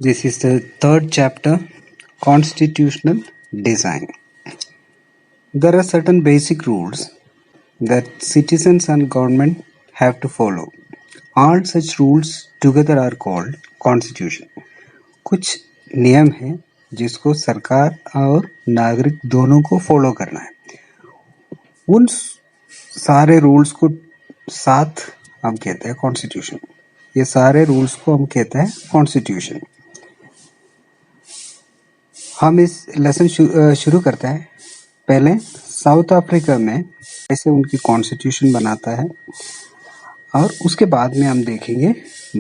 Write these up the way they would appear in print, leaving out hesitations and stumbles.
This is the third chapter, Constitutional Design. There are certain basic rules that citizens and government have to follow. All such rules together are called Constitution. कुछ नियम हैं जिसको सरकार और नागरिक दोनों को फॉलो करना है. उन सारे रूल्स को साथ हम कहते हैं कॉन्स्टिट्यूशन. ये सारे रूल्स को हम कहते हैं कॉन्स्टिट्यूशन. हम इस लेसन शुरू करते हैं. पहले साउथ अफ्रीका में कैसे उनकी कॉन्स्टिट्यूशन बनाता है और उसके बाद में हम देखेंगे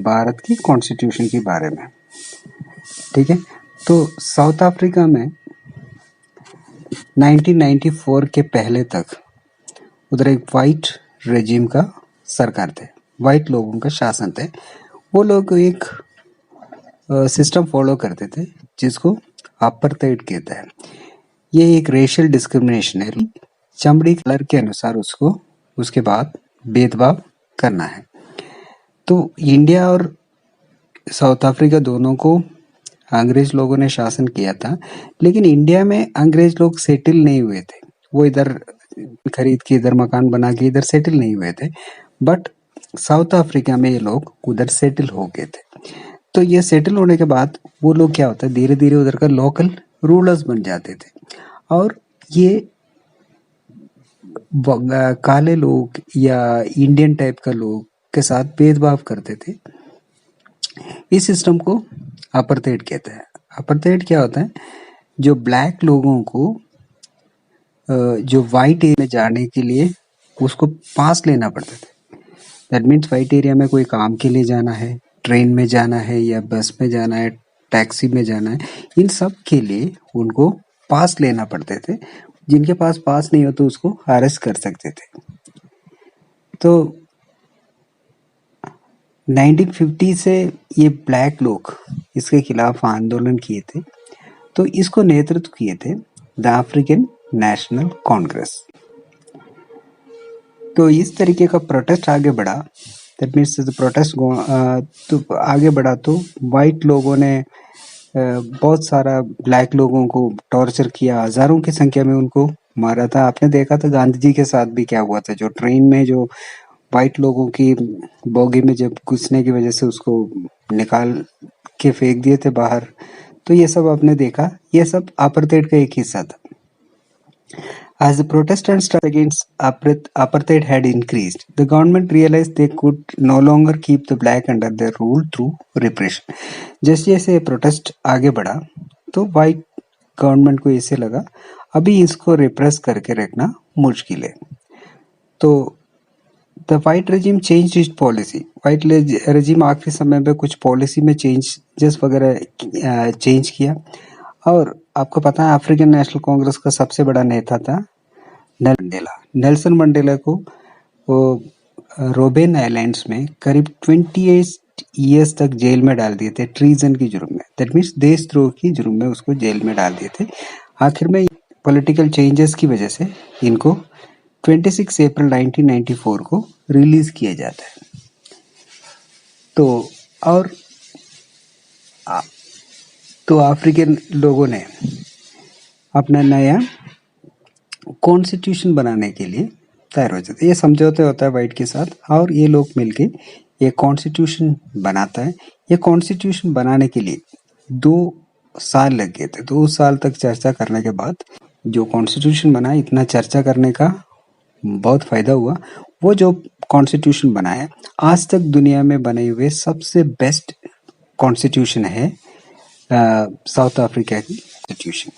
भारत की कॉन्स्टिट्यूशन के बारे में. ठीक है, तो साउथ अफ्रीका में 1994 के पहले तक उधर एक वाइट रेजिम का सरकार थे, वाइट लोगों का शासन थे. वो लोग एक सिस्टम फॉलो करते थे जिसको अपार्थाइड कहता है. ये एक रेशियल डिस्क्रिमिनेशन है. चमड़ी कलर के अनुसार उसको उसके बाद भेदभाव करना है. तो इंडिया और साउथ अफ्रीका दोनों को अंग्रेज लोगों ने शासन किया था, लेकिन इंडिया में अंग्रेज लोग सेटल नहीं हुए थे. वो इधर खरीद के इधर मकान बना के इधर सेटल नहीं हुए थे. बट साउथ अफ्रीका में ये लोग उधर सेटल हो गए थे. तो ये सेटल होने के बाद वो लोग क्या होता है, धीरे धीरे उधर का लोकल रूलर्स बन जाते थे और ये काले लोग या इंडियन टाइप का लोग के साथ भेदभाव करते थे. इस सिस्टम को अपार्थाइड कहते हैं. अपार्थाइड क्या होता है, जो ब्लैक लोगों को जो वाइट एरिया में जाने के लिए उसको पास लेना पड़ता था. दैट मीन्स वाइट एरिया में कोई काम के लिए जाना है, ट्रेन में जाना है या बस में जाना है, टैक्सी में जाना है, इन सब के लिए उनको पास लेना पड़ते थे. जिनके पास पास नहीं हो तो उसको अरेस्ट कर सकते थे. तो 1950 से ये ब्लैक लोग इसके खिलाफ आंदोलन किए थे. तो इसको नेतृत्व किए थे द अफ्रीकन नेशनल कांग्रेस. तो इस तरीके का प्रोटेस्ट आगे बढ़ा. दैट मीन्स द प्रोटेस्ट तो आगे बढ़ा तो वाइट लोगों ने बहुत सारा ब्लैक लोगों को टॉर्चर किया, हजारों की संख्या में उनको मारा था. आपने देखा था गांधी जी के साथ भी क्या हुआ था, जो ट्रेन में जो वाइट लोगों की बोगी में जब घुसने की वजह से उसको निकाल के फेंक दिए थे बाहर. तो ये सब आपने देखा, ये सब अपार्थाइड का एक हिस्सा था. As the Protestants against apartheid had increased, the government realized they could no longer keep the black under their rule through repression. जैसे जैसे प्रोटेस्ट आगे बढ़ा तो वाइट गवर्नमेंट को ऐसे लगा अभी इसको रिप्रेस करके रखना मुश्किल है. तो the white regime change it's policy. White regime आखिरी समय में कुछ पॉलिसी में चेंजेस वगैरह चेंज किया. और आपको पता है अफ्रीकन नेशनल कांग्रेस का सबसे बड़ा नेता था नेल्सन मंडेला को वो रोबेन आइलैंड्स में करीब 28 इयर्स तक जेल में डाल दिए थे ट्रीजन की जुर्म में. दैट मीन्स देशद्रोह की जुर्म में उसको जेल में डाल दिए थे. आखिर में पॉलिटिकल चेंजेस की वजह से इनको 26 अप्रैल 1994 को रिलीज किया जाता है. तो अफ्रीकन लोगों ने अपना नया कॉन्स्टिट्यूशन बनाने के लिए तैयार हो जाते. ये समझौता होता है वाइट के साथ और ये लोग मिलके ये कॉन्स्टिट्यूशन बनाता है. ये कॉन्स्टिट्यूशन बनाने के लिए 2 साल लग गए थे. 2 साल तक चर्चा करने के बाद जो कॉन्स्टिट्यूशन बना, इतना चर्चा करने का बहुत फायदा हुआ. वो जो कॉन्स्टिट्यूशन बना है आज तक दुनिया में बने हुए सबसे बेस्ट कॉन्स्टिट्यूशन है साउथ अफ्रीका की कॉन्स्टिट्यूशन.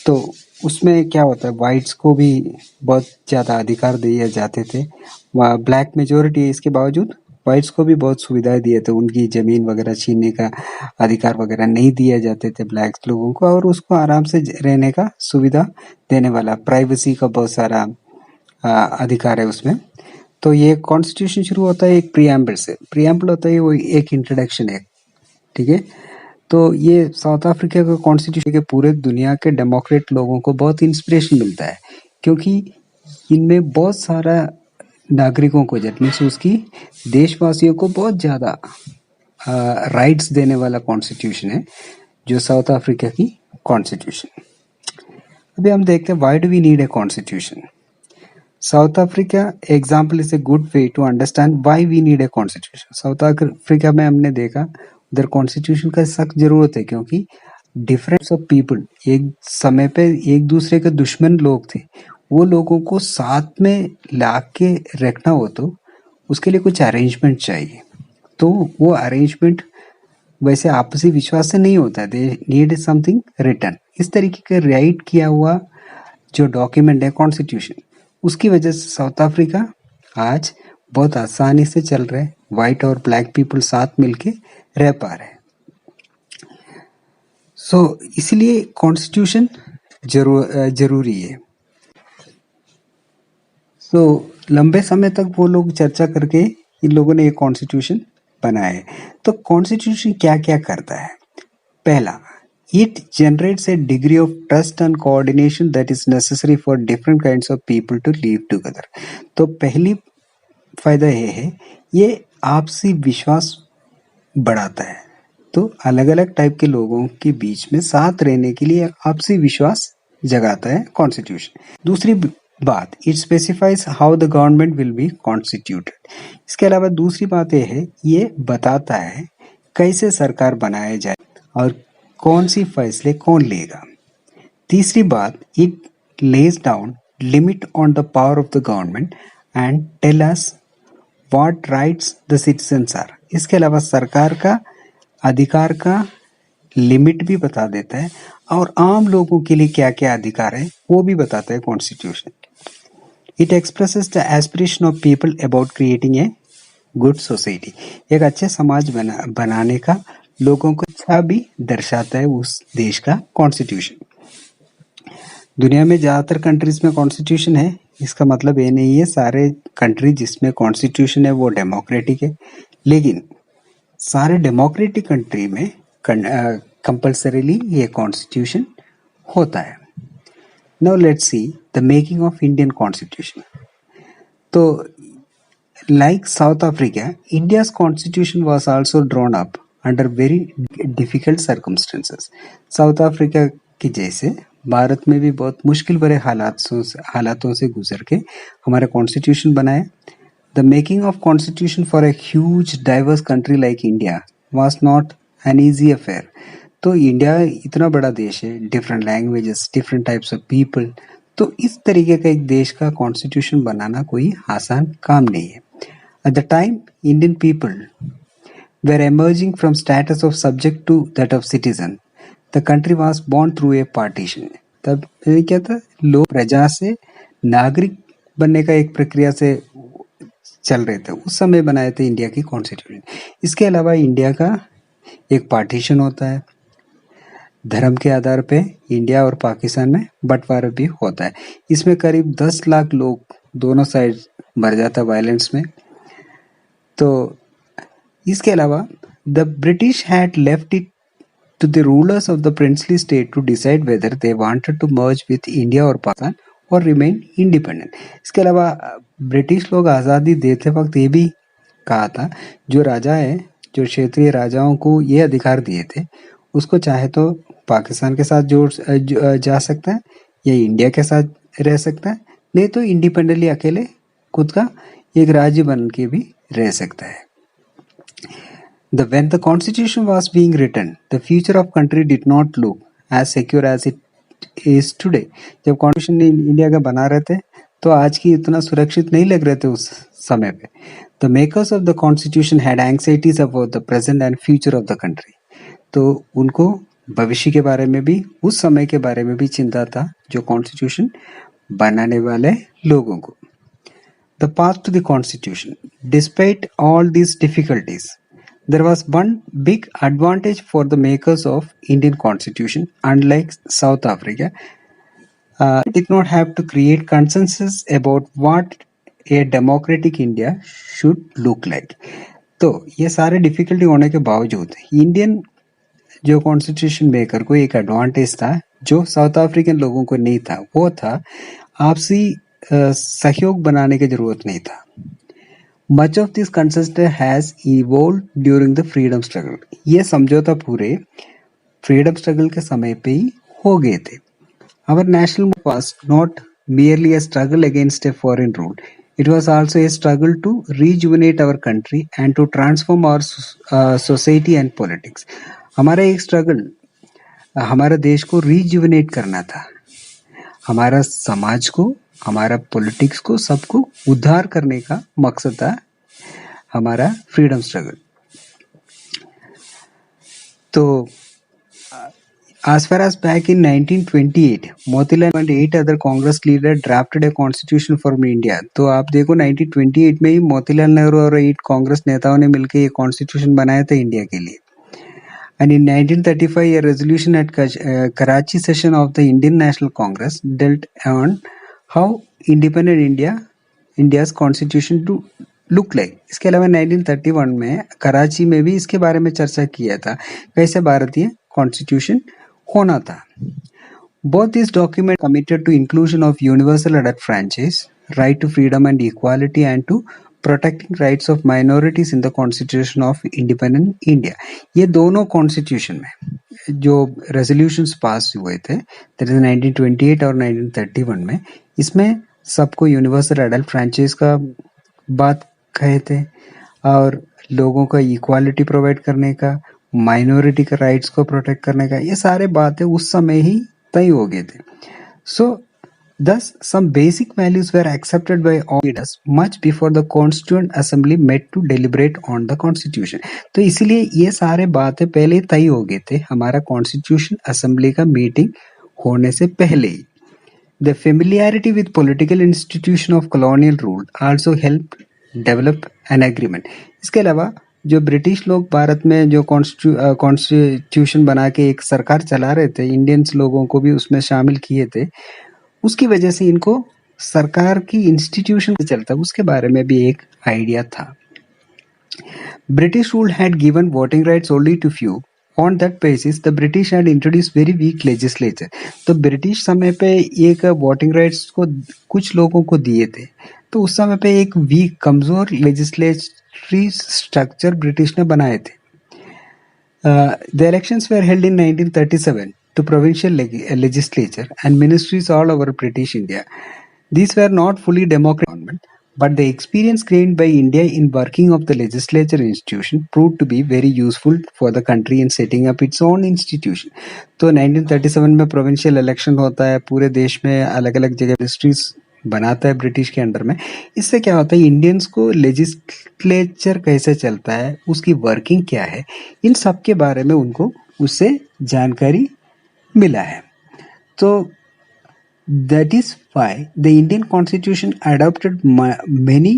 तो उसमें क्या होता है, वाइट्स को भी बहुत ज़्यादा अधिकार दिए जाते थे. ब्लैक मेजोरिटी है, इसके बावजूद वाइट्स को भी बहुत सुविधाएं दिए थे. उनकी ज़मीन वगैरह छीनने का अधिकार वगैरह नहीं दिए जाते थे ब्लैक लोगों को, और उसको आराम से रहने का सुविधा देने वाला प्राइवेसी का बहुत सारा अधिकार है उसमें. तो ये कॉन्स्टिट्यूशन शुरू होता है एक प्रीएम्बल से. प्रीएम्बल होता है वो एक इंट्रोडक्शन है. ठीक है, तो ये साउथ अफ्रीका का कॉन्स्टिट्यूशन के पूरे दुनिया के डेमोक्रेट लोगों को बहुत इंस्पिरेशन मिलता है, क्योंकि इनमें बहुत सारा नागरिकों को दैट मीन्स उसकी देशवासियों को बहुत ज़्यादा राइट्स देने वाला कॉन्स्टिट्यूशन है जो साउथ अफ्रीका की कॉन्स्टिट्यूशन। अभी हम देखते हैं why do we need a constitution. South Africa example is a good way to understand why we need a constitution. South Africa में हमने देखा उधर कॉन्स्टिट्यूशन का सख्त जरूरत है क्योंकि डिफरेंस ऑफ पीपल, एक समय पे एक दूसरे के दुश्मन लोग थे, वो लोगों को साथ में ला के रखना हो तो उसके लिए कुछ अरेंजमेंट चाहिए। तो वो अरेंजमेंट वैसे आपसी विश्वास से नहीं होता है, दे नीड समथिंग रिटर्न। इस तरीके का राइट किया हुआ जो डॉक्यूमेंट है कॉन्स्टिट्यूशन, उसकी वजह से साउथ अफ्रीका आज बहुत आसानी से चल रहे हैं, व्हाइट और ब्लैक पीपल साथ मिलके रह पा रहे हैं। सो इसलिए कॉन्स्टिट्यूशन जरूरी है। सो लंबे समय तक वो लोग चर्चा करके इन लोगों ने एक कॉन्स्टिट्यूशन बनाया है। तो कॉन्स्टिट्यूशन क्या क्या करता है? पहला, it generates a degree of trust and coordination that is necessary for different kinds of people to live together। तो पहली फायदा ये है, ये आपसी विश्वास बढ़ाता है। तो अलग अलग टाइप के लोगों के बीच में साथ रहने के लिए आपसी विश्वास जगाता है कॉन्स्टिट्यूशन। दूसरी बात, it specifies how the government will be constituted. इसके अलावा दूसरी बात यह है, ये बताता है कैसे सरकार बनाया जाए और कौन सी फैसले कौन लेगा। तीसरी बात, it lays down limit on the power of the government and tell us what rights the citizens are. इसके अलावा सरकार का अधिकार का लिमिट भी बता देता है और आम लोगों के लिए क्या क्या अधिकार है वो भी बताता है constitution. It expresses the aspiration of people about creating a good society. एक अच्छे समाज बनाने का लोगों को इच्छा भी दर्शाता है उस देश का कॉन्स्टिट्यूशन। दुनिया में ज्यादातर कंट्रीज में कॉन्स्टिट्यूशन है, इसका मतलब ये नहीं है सारे कंट्री जिसमें कॉन्स्टिट्यूशन है वो डेमोक्रेटिक है, लेकिन सारे डेमोक्रेटिक कंट्री में कंपल्सरीली ये कॉन्स्टिट्यूशन होता है। Now let's see the making of Indian constitution. तो like South Africa, India's constitution was also drawn up under very difficult circumstances। South Africa के जैसे भारत में भी बहुत मुश्किल भरे हालातों से गुजर के हमारा कॉन्स्टिट्यूशन बनाया। The making of constitution for a huge diverse country like India was not an easy affair। तो इंडिया इतना बड़ा देश है, different languages, different types of people, तो इस तरीके का एक देश का कॉन्स्टिट्यूशन बनाना कोई आसान काम नहीं है। At the time, Indian people were emerging from status of subject to that of citizen। The country was born through a partition। तब क्या था, लोग प्रजा से नागरिक बनने का एक प्रक्रिया से चल रहे थे, उस समय बनाए थे इंडिया की कॉन्स्टिट्यूशन। इसके अलावा इंडिया का एक पार्टीशन होता है, धर्म के आधार पे इंडिया और पाकिस्तान में बंटवारा भी होता है। इसमें करीब 10 लाख लोग दोनों साइड मर जाता है वायलेंस में। तो इसके अलावा the British had left it to the rulers of the princely state to decide whether they wanted to merge with India और पाकिस्तान और रिमेन इंडिपेंडेंट। इसके अलावा ब्रिटिश लोग आज़ादी देते वक्त ये भी कहा था, जो राजा है, जो क्षेत्रीय राजाओं को ये अधिकार दिए थे, उसको चाहे तो पाकिस्तान के साथ जा सकता है या इंडिया के साथ रह सकता है, नहीं तो इंडिपेंडेंटली अकेले खुद का एक राज्य बन के भी रह सकता है। When the constitution was being written, the future of country did not look as secure as it is today। जब कॉन्स्टिट्यूशन इंडिया का बना रहे थे तो आज की इतना सुरक्षित नहीं लग रहे थे उस समय पे। The makers of the constitution had anxieties about the present and future of the country। तो उनको भविष्य के बारे में भी, उस समय के बारे में भी चिंता था जो कॉन्स्टिट्यूशन बनाने वाले लोगों को। The path to the constitution, despite all these difficulties, there was one big advantage for the makers of Indian constitution. Unlike South Africa, did not have to create consensus about what a democratic India should look like। तो ये सारे difficulty होने के बावजूद Indian जो constitution maker को एक advantage था जो साउथ अफ्रीकन लोगों को नहीं था, वो था आपसी सहयोग बनाने की जरूरत नहीं था। Much of this concept has evolve during the freedom struggle. ये समझौता पूरे फ्रीडम स्ट्रगल के समय पे ही हो गए थे। Our national movement was not merely a struggle against a foreign rule. It was also a struggle to rejuvenate our country and to transform our society and politics. हमारा एक स्ट्रगल हमारा देश को रिजुविनेट करना था, हमारा समाज को, हमारा पॉलिटिक्स को, सबको उद्धार करने का मकसद था हमारा फ्रीडम स्ट्रगल। तो as far as back in 1928, Motilal and 8 other Congress leaders drafted a constitution for India. तो आप देखो 1928 में ही मोतीलाल नेहरू और 8 कांग्रेस नेताओं ने मिलकर ये कॉन्स्टिट्यूशन बनाया था इंडिया के लिए। And in 1935, a resolution at Karachi session of the Indian National Congress dealt on how independent India's constitution to look like. इसके अलावा 1931 में कराची में भी इसके बारे में चर्चा किया था, कैसे भारतीय कॉन्स्टिट्यूशन होना था। Both these documents committed to inclusion of universal adult franchise, right to freedom and equality, and to protecting rights of minorities in the Constitution of Independent India। ये दोनों कॉन्स्टिट्यूशन में जो रेजोल्यूशंस पास हुए थे, दैट इज 1928 और 1931 में, इसमें सबको यूनिवर्सल एडल्ट फ्रेंचाइज का बात कहे थे और लोगों का इक्वालिटी प्रोवाइड करने का, माइनॉरिटी के राइट्स को प्रोटेक्ट करने का, ये सारे बातें उस समय ही तय हो गए थे। सो thus some basic values were accepted by all leaders much before the constituent assembly met to deliberate on the constitution। तो इसीलिए ये सारे बातें पहले तय हो गए थे हमारा कॉन्स्टिट्यूशन असेंबली का मीटिंग होने से पहले ही। The familiarity with political institution of colonial rule also helped develop an agreement। इसके अलावा जो ब्रिटिश लोग भारत में जो कॉन्स्टिट्यूशन बना के एक सरकार चला रहे थे, इंडियंस लोगों को भी उसमें शामिल किए थे, उसकी वजह से इनको सरकार की इंस्टीट्यूशन चलता उसके बारे में भी एक आइडिया था। British rule had given voting rights only to few. On that basis, the British had introduced very weak legislature। तो ब्रिटिश समय पे एक वोटिंग राइट्स को कुछ लोगों को दिए थे, तो उस समय पे एक वीक कमजोर लेजिस्लेटरी स्ट्रक्चर ब्रिटिश ने बनाए थे। The elections were held in 1937 to provincial legislature and ministries all over British India. These were not fully democratic, but the experience gained by India in working of the legislature institution proved to be very useful for the country in setting up its own institution। तो 1937 में provincial election होता है, पूरे देश में अलग अलग जगह मिनिस्ट्रीज बनाता है ब्रिटिश के अंडर में। इससे क्या होता है, इंडियंस को लेजिस्लेचर कैसे चलता है, उसकी वर्किंग क्या है, इन सब के बारे में उनको उससे जानकारी मिला है। तो that is why the Indian Constitution adopted many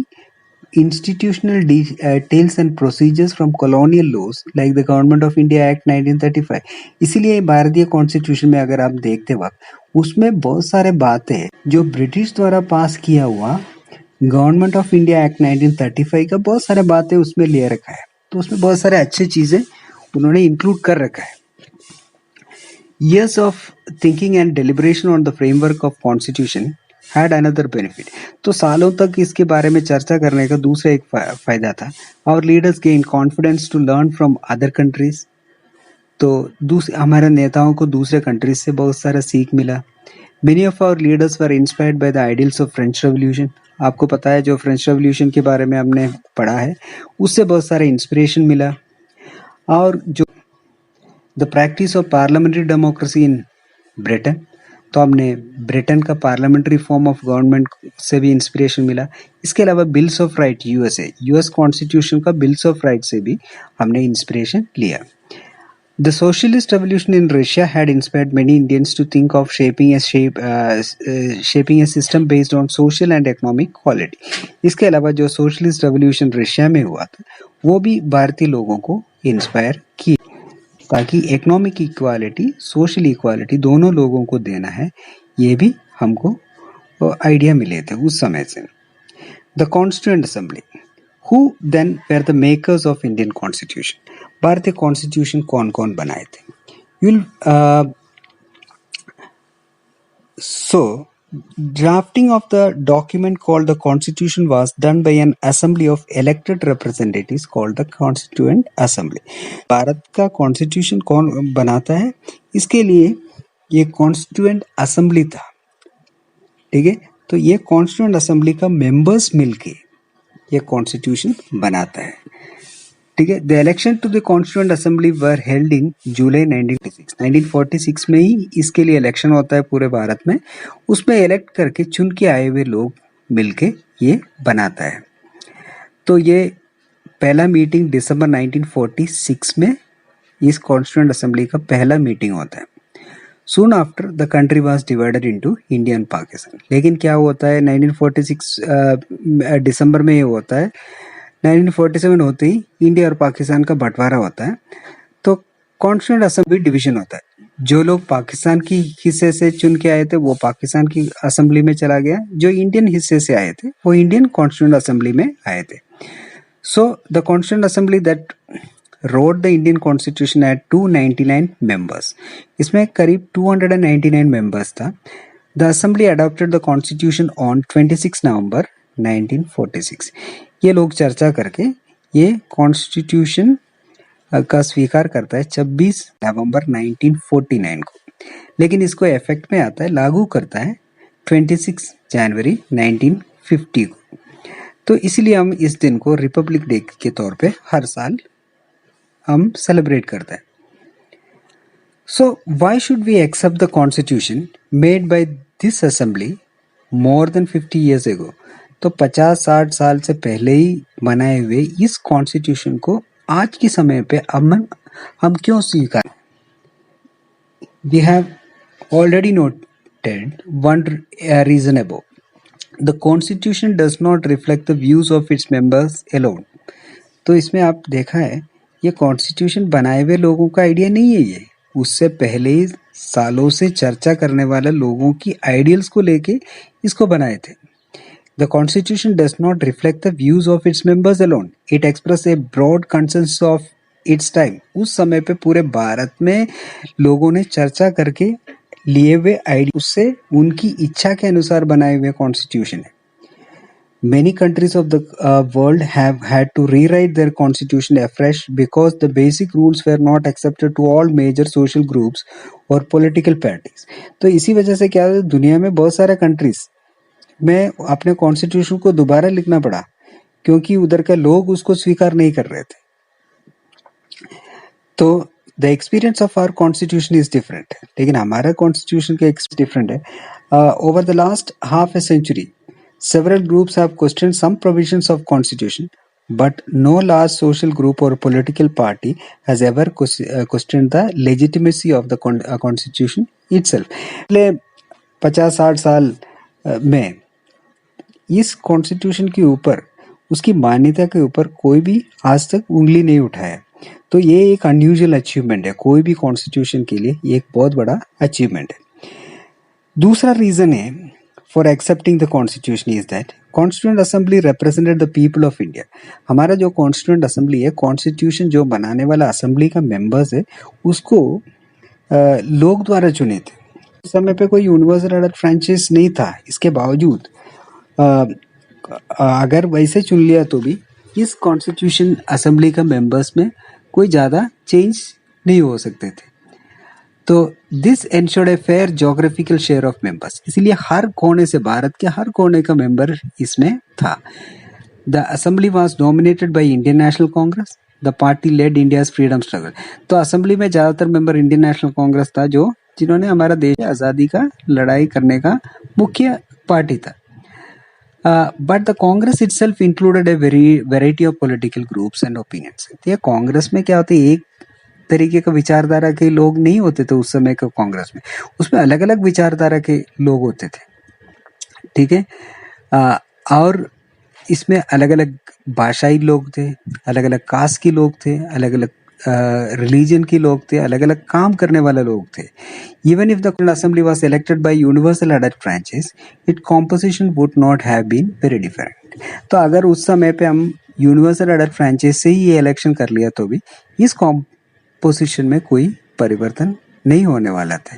institutional details and procedures from colonial laws like the Government of India Act 1935। इसीलिए भारतीय कॉन्स्टिट्यूशन में अगर आप देखते वक्त उसमें बहुत सारे बातें जो ब्रिटिश द्वारा पास किया हुआ गवर्नमेंट ऑफ इंडिया एक्ट 1935 का बहुत सारे बातें उसमें ले रखा है। तो उसमें बहुत सारे अच्छी चीजें उन्होंने इंक्लूड कर रखा है। Years of thinking and deliberation on the framework of constitution had another benefit। तो सालों तक इसके बारे में चर्चा करने का दूसरा एक फायदा था। Our leaders gained confidence to learn from other countries। तो हमारे नेताओं को दूसरे कंट्रीज से बहुत सारा सीख मिला। Many of our leaders were inspired by the ideals of French Revolution। आपको पता है जो फ्रेंच रेवोल्यूशन के बारे में हमने पढ़ा है, उससे बहुत सारा इंस्पिरेशन मिला। और जो the practice of parliamentary democracy in Britain, तो हमने ब्रिटेन का पार्लियामेंट्री फॉर्म ऑफ गवर्नमेंट से भी इंस्पिरेशन मिला। इसके अलावा bills of right US constitution का बिल्स ऑफ राइट से भी हमने इंस्पिरेशन लिया। The socialist revolution in Russia had inspired many Indians to think of shaping a system based on social and economic quality. इसके अलावा जो सोशलिस्ट रेवोल्यूशन रशिया में हुआ था वो भी भारतीय लोगों को इंस्पायर किया, ताकि इकोनॉमिक इक्वालिटी, सोशल इक्वालिटी दोनों लोगों को देना है, ये भी हमको आइडिया मिले थे उस समय से। The constituent assembly who then were the makers of Indian constitution. भारतीय कॉन्स्टिट्यूशन कौन कौन बनाए थे? सो Drafting of the document called the Constitution was done by an assembly of elected representatives called the Constituent Assembly. Bharat का constitution कौन बनाता है? इसके लिए ये कॉन्स्टिट्यूएंट असेंबली था, ठीक है। तो ये कॉन्स्टिट्यूएंट असेंबली का मेंबर्स मिलके ये कॉन्स्टिट्यूशन बनाता है, ठीक है। The election to the constituent assembly were held in July 1946 में ही इसके लिए इलेक्शन होता है पूरे भारत में। उसमें इलेक्ट करके चुन के आए हुए लोग मिलके ये बनाता है। तो ये पहला मीटिंग दिसंबर 1946 में इस कॉन्स्टिट्यूएंट असेंबली का पहला मीटिंग होता है। Soon after the country was divided into India and Pakistan. लेकिन क्या होता है 1946 दिसंबर में ये होता है, 1947 होते ही इंडिया और पाकिस्तान का बंटवारा होता है। तो कॉन्स्टिट्यूएंट असेंबली डिवीजन होता है। जो लोग पाकिस्तान की हिस्से से चुन के आए थे वो पाकिस्तान की असेंबली में चला गया, जो इंडियन हिस्से से आए थे वो इंडियन कॉन्स्टिट्यूएंट असेंबली में आए थे। So the constituent assembly that wrote the Indian Constitution at 299 members. इसमें करीब 299 members था। The Assembly adopted the Constitution on 26 November 1946. ये लोग चर्चा करके ये Constitution का स्वीकार करता है 26 नवंबर 1949 को, लेकिन इसको इफेक्ट में आता है, लागू करता है 26 जनवरी 1950 को। तो इसलिए हम इस दिन को रिपब्लिक डे के तौर पे हर साल हम सेलिब्रेट करते हैं। So why should we accept the constitution made by this assembly more than 50 years ago? तो 50-60 साल से पहले ही बनाए हुए इस कॉन्स्टिट्यूशन को आज के समय पे हम क्यों स्वीकार? We have already noted one reason above. The constitution does not reflect the views of its members alone. तो इसमें आप देखा है ये कॉन्स्टिट्यूशन बनाए हुए लोगों का आइडिया नहीं है, ये उससे पहले ही सालों से चर्चा करने वाले लोगों की आइडियल्स को लेके इसको बनाए थे। The constitution does not reflect the views of its members alone, it express a broad consensus of its time. उस समय पे पूरे भारत में लोगों ने चर्चा करके लिए हुए आइडिया, उससे उनकी इच्छा के अनुसार बनाए हुए कॉन्स्टिट्यूशन है। Many countries of the world have had to rewrite their constitution afresh because the basic rules were not accepted to all major social groups or political parties. तो इसी वजह से क्या है, दुनिया में बहुत सारे कंट्रीज में अपने कॉन्स्टिट्यूशन को दोबारा लिखना पड़ा क्योंकि उधर के लोग उसको स्वीकार नहीं कर रहे थे। तो the experience of our constitution is different, लेकिन हमारा कॉन्स्टिट्यूशन का एक्सपीरियंस डिफरेंट है। Over the last half a century several groups have questioned some provisions of constitution, but no large social group or political party has ever questioned the legitimacy of the constitution itself. पिछले 50-60 साल में इस constitution के ऊपर, उसकी मान्यता के ऊपर कोई भी आज तक उंगली नहीं उठाया। तो ये एक अनयूजुअल अचीवमेंट है, कोई भी कॉन्स्टिट्यूशन के लिए ये एक बहुत बड़ा अचीवमेंट है। दूसरा रीजन है for accepting the constitution is that constituent assembly represented the people of India. हमारा जो constituent assembly है, constitution जो बनाने वाला assembly का members है, उसको लोग द्वारा चुने थे। उस समय पे कोई यूनिवर्सल एडेड फ्रेंचाइज नहीं था, इसके बावजूद अगर वैसे चुन लिया तो भी इस कॉन्स्टिट्यूशन असेंबली का मेंबर्स में कोई ज़्यादा चेंज नहीं हो सकते थे। तो this ensured a fair geographical share of members, इसलिए हर कोने से, भारत के हर कोने का मेंबर इसमें था। The assembly was dominated by Indian National Congress, the party led India's freedom struggle. तो असेंबली में ज्यादातर मेंबर इंडियन नेशनल कांग्रेस था, जो जिन्होंने हमारा देश आज़ादी का लड़ाई करने का मुख्य पार्टी था। But the Congress itself included a variety of political groups and opinions. ये कांग्रेस में क्या होता है, एक तरीके का विचारधारा के लोग नहीं होते थे उस समय के कांग्रेस में, उसमें अलग अलग विचारधारा के लोग होते थे, ठीक है। और इसमें अलग अलग भाषाई लोग थे, अलग अलग कास्ट के लोग थे, अलग अलग रिलीजन के लोग थे, अलग अलग काम करने वाले लोग थे। Even if the assembly was elected by universal added franchise, it composition would not have been very different. तो अगर उस समय पे हम यूनिवर्सल एडेड फ्रेंचाइज से ही ये इलेक्शन कर लिया तो भी इस पोजीशन में कोई परिवर्तन नहीं होने वाला था।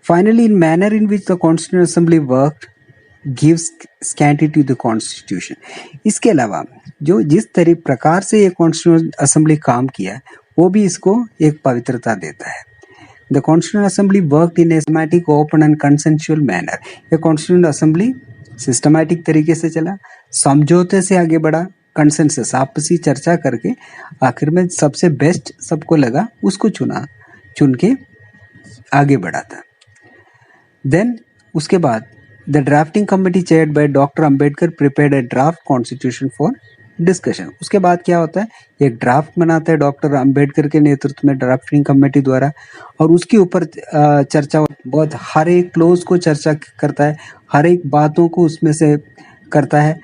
Finally, in manner in which the Constituent Assembly worked gives scanty to the Constitution. इसके अलावा जो जिस प्रकार से ये कॉन्स्टिट्यूएंट असेंबली काम किया वो भी इसको एक पवित्रता देता है. The Constituent Assembly worked in a systematic, open and consensual manner. ये कॉन्स्टिट्यूएंट असेंबली सिस्टमैटिक तरीके से चला, समझौते से आगे बढ़ा, कंसेंसस आपसी चर्चा करके आखिर में सबसे बेस्ट सबको लगा उसको चुन के आगे बढ़ा था. देन उसके बाद the drafting committee chaired by doctor Ambedkar prepared A draft constitution for discussion. उसके बाद क्या होता है, एक ड्राफ्ट बनाता है डॉक्टर अंबेडकर के नेतृत्व में ड्राफ्टिंग कमेटी द्वारा, और उसके ऊपर चर्चा बहुत हर एक क्लोज को चर्चा करता है, हर एक बातों को उसमें से करता है.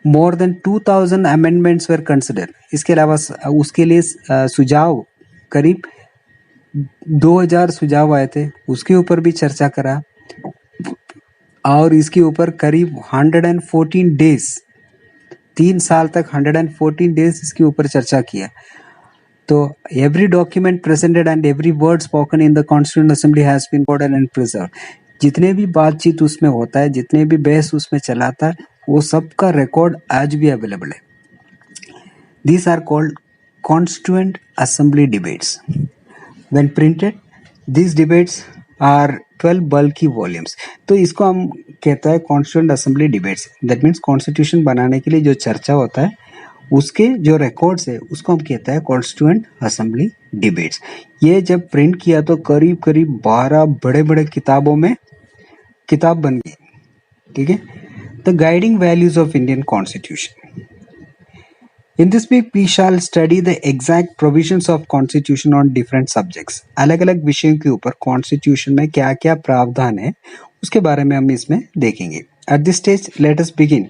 मोर देन 2000 अमेंडमेंट्स वर कंसिडर. इसके अलावा उसके लिए सुझाव करीब 2000 सुझाव आए थे, उसके ऊपर भी चर्चा करा, और इसके ऊपर करीब 114 डेज 3 साल तक 114 डेज इसके ऊपर चर्चा किया. तो every document presented and every word spoken in the constituent assembly has been recorded and preserved. जितने भी बातचीत उसमें होता है, जितने भी बहस उसमें चलाता है, वो सब का रिकॉर्ड आज भी अवेलेबल है. These are called constituent assembly debates. When printed these debates are 12 बल्कि वॉल्यूम्स. तो इसको हम कहता है constituent assembly debates. That means constitution बनाने के लिए जो चर्चा होता है उसके जो रिकॉर्ड्स है उसको हम कहता है कॉन्स्टिट्यूएंट असेंबली डिबेट्स. ये जब प्रिंट किया तो करीब 12 बड़े बड़े किताबों में किताब बन गई. ठीक है. The guiding values of Indian constitution. In this week, we shall study the exact provisions of Constitution on different subjects. अलग-अलग विषयों के ऊपर Constitution में क्या-क्या प्रावधान है उसके बारे में हम इसमें देखेंगे. At this stage, let us begin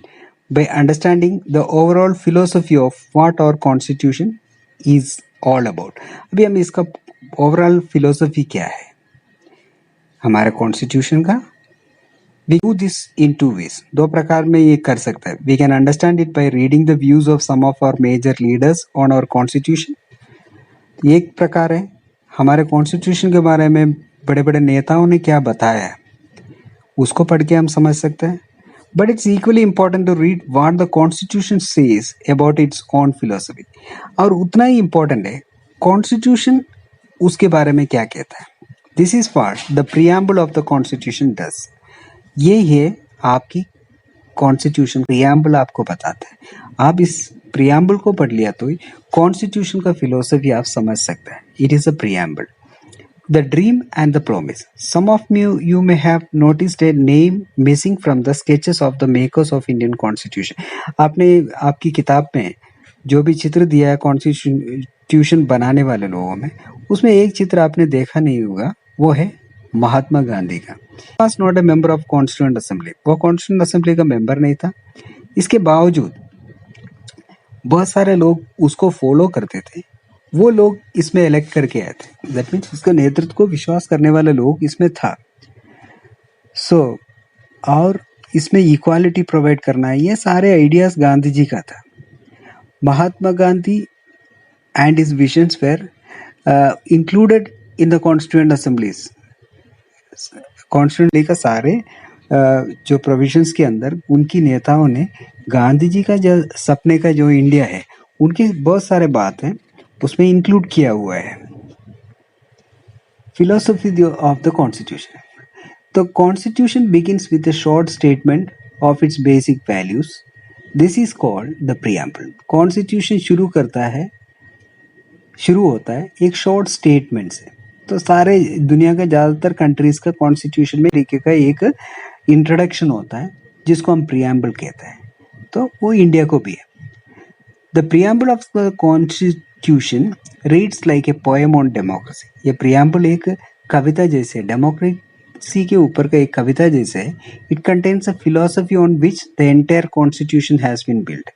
by understanding the overall philosophy of what our Constitution is all about. अभी हम इसका overall philosophy क्या है हमारे Constitution का. We do this in two ways. दो प्रकार में ये कर सकता है. We can understand it by reading the views of some of our major leaders on our constitution. एक प्रकार है हमारे कॉन्स्टिट्यूशन के बारे में बड़े बड़े नेताओं ने क्या बताया है उसको पढ़ के हम समझ सकते हैं. But it's equally important to read what the constitution says about its own philosophy. और उतना ही important है कॉन्स्टिट्यूशन उसके बारे में क्या कहता है. This is what the preamble of the constitution does. ये है आपकी कॉन्स्टिट्यूशन. प्रियम्बल आपको बताता है. आप इस प्रियम्बल को पढ़ लिया तो कॉन्स्टिट्यूशन का फिलोसफी आप समझ सकते हैं. It is a preamble. The dream and the promise. Some of you may have noticed a name missing from the sketches of the makers of Indian Constitution. आपने आपकी किताब में जो भी चित्र दिया है कॉन्स्टिट्यूशन बनाने वाले लोगों में, उसमें एक चित्र आपने देखा नहीं होगा, वो है महात्मा गांधी का. was not a member of Constituent Assembly. वो Constituent Assembly का मेंबर नहीं था. इसके बावजूद बहुत सारे लोग उसको फॉलो करते थे. वो लोग इसमें इलेक्ट करके आए थे. दैट मीन्स उसके नेतृत्व को विश्वास करने वाले लोग इसमें था. और इसमें इक्वालिटी प्रोवाइड करना है, ये सारे आइडियाज गांधी जी का था. Mahatma Gandhi and his visions were included in the constituent assemblies. Constituent का सारे जो प्रोविजंस के अंदर उनकी नेताओं ने गांधी जी का जो सपने का जो इंडिया है उनकी बहुत सारे बात हैं उसमें इंक्लूड किया हुआ है. Philosophy of the constitution. The constitution begins with a short statement of its basic values. This is called the preamble. Constitution शुरू होता है एक शॉर्ट स्टेटमेंट से. तो सारे दुनिया का ज़्यादातर कंट्रीज का कॉन्स्टिट्यूशन में तरीके का एक इंट्रोडक्शन होता है जिसको हम प्रीएम्बल कहते हैं. तो वो इंडिया को भी है. The preamble of the constitution reads like a poem on democracy. ये प्रीएम्बल एक कविता जैसे, डेमोक्रेसी के ऊपर का एक कविता जैसे है. It contains a philosophy on which the entire constitution has been built.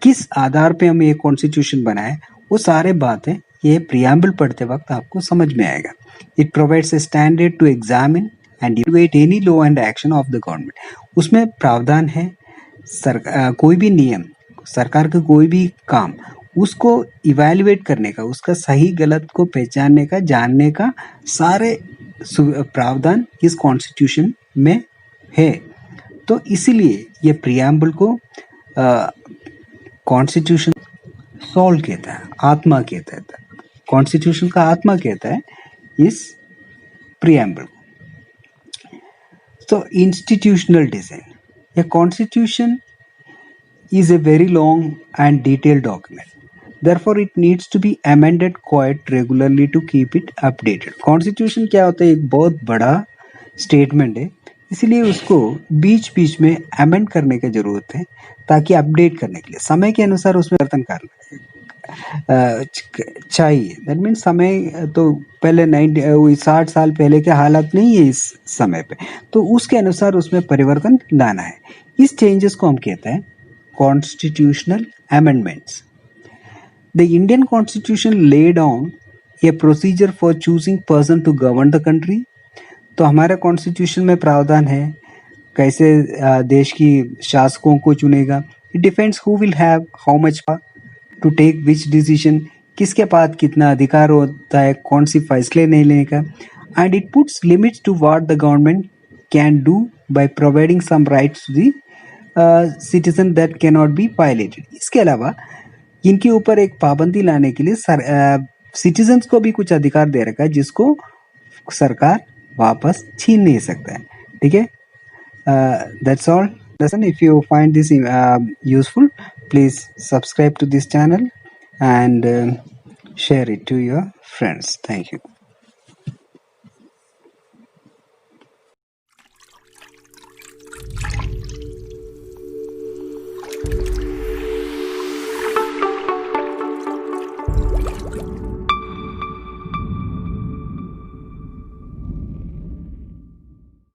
किस आधार पे हम ये कॉन्स्टिट्यूशन बनाए वो सारे बातें ये प्रीएम्बल पढ़ते वक्त आपको समझ में आएगा. It provides a standard to examine and evaluate any law and action of the government. उसमें प्रावधान है कोई भी नियम, सरकार का कोई भी काम, उसको इवैल्यूएट करने का, उसका सही गलत को पहचानने का, जानने का सारे प्रावधान इस कॉन्स्टिट्यूशन में है। तो इसीलिए ये प्रियम्बल को कॉन्स्टिट्यूशन सोल कहता है, आत्मा कहता है। कॉन्स्टिट्यूशन का आत्मा कहता है इस प्रियम्बल को। तो institutional design, a constitution is a very long and detailed document. Therefore, it needs to be amended quite regularly to keep it updated. Constitution क्या होता है? एक बहुत बड़ा स्टेटमेंट है, इसलिए उसको बीच बीच में अमेंड करने की जरूरत है ताकि अपडेट करने के लिए समय के अनुसार उसमें परिवर्तन करना चाहिए। दैट मीन समय तो पहले 60 साल पहले के हालात नहीं है इस समय पे, तो उसके अनुसार उसमें परिवर्तन लाना है। इस चेंजेस को हम कहते हैं constitutional amendments. The Indian constitution lay down a procedure for choosing person to govern the country. तो हमारे कॉन्स्टिट्यूशन में प्रावधान है कैसे देश की शासकों को चुनेगा। It depends who will have how much to take which decision, किसके पास कितना अधिकार होता है कौन सी फैसले नहीं लेने का। And it puts limits to what the government can do by providing some rights to the citizen that can not be violated. इसके अलावा इनके ऊपर एक पाबंदी लाने के लिए सिटीजन्स को भी कुछ अधिकार दे रखा है जिसको सरकार वापस छीन नहीं सकता है। ठीक है, that's all lesson. If you find this useful, please subscribe to this channel and share it to your friends. Thank you.